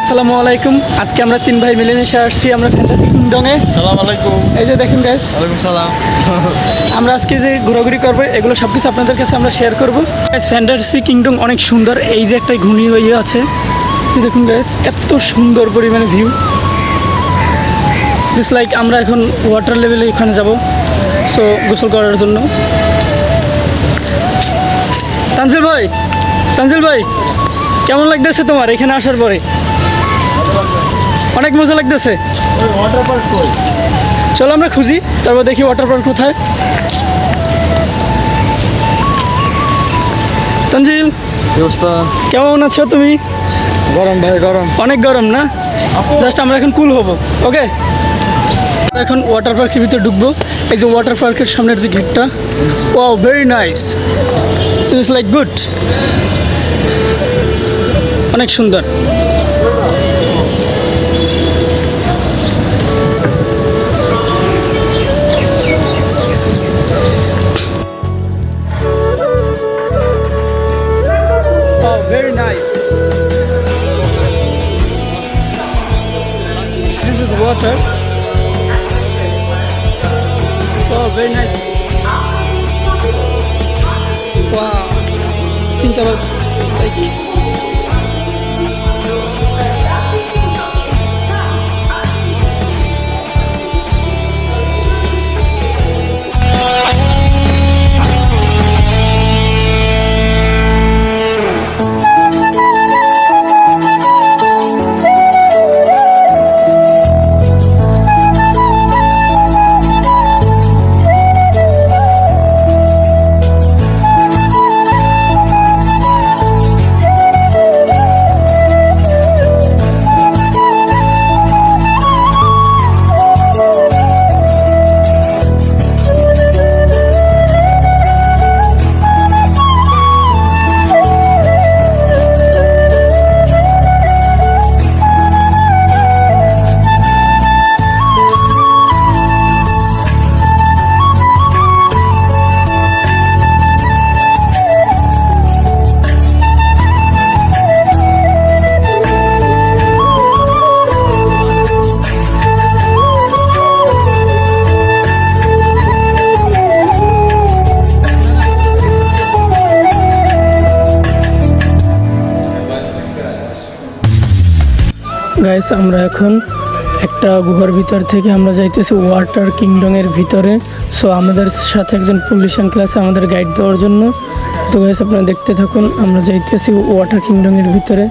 আসসালামু আলাইকুম। আজকে আমরা তিন ভাই মিলেমিশে আসছি আমরা ফ্যান্টাসি কিংডমে। সালাম আলাইকুম। এই যে দেখেন গাইস, ওয়ালাইকুম সালাম। আমরা আজকে যে ঘোরাঘুরি করবো এগুলো সব কিছু আপনাদের কাছে আমরা শেয়ার করবো। গাইস, ফ্যান্টাসি কিংডম অনেক সুন্দর। এই যে একটা ঘূর্ণি হয়ে আছে, এই দেখুন গাইস, এত সুন্দর পরিমাণে ভিউ। জাস্ট লাইক আমরা এখন ওয়াটার লেভেলে ওখানে যাব, সো গোসল করার জন্য। তানজিল ভাই কেমন লাগতেছে তোমার এখানে আসার পরে? অনেক মজা লাগতেছে। ওয়াটার পার্ক কই? চলো আমরা খুঁজি, তারপর দেখি ওয়াটার পার্ক কোথায়। তানজিল, ব্যবস্থা কেমন আছো তুমি? গরম ভাই, গরম। অনেক গরম না? জাস্ট আমরা এখন কুল হব, ওকে? এখন ওয়াটার পার্কের ভিতরে ঢুকবো। এই যে ওয়াটার পার্কের সামনের যে গেটটা, wow, very nice, it's like good, অনেক সুন্দর। Oh, very nice. This is the water. Oh, very nice. Wow. Think about like guys, আমরা এখন একটা গুহার ভিতর থেকে আমরা যাইতেছি ওয়াটার কিংডমের ভিতরে। সো আমাদের সাথে একজন পুলিশ আঙ্কেল আছে আমাদের গাইড দেওয়ার জন্য। তো গাইস, আপনারা দেখতে থাকুন, আমরা যাইতেছি ওয়াটার কিংডমের ভিতরে।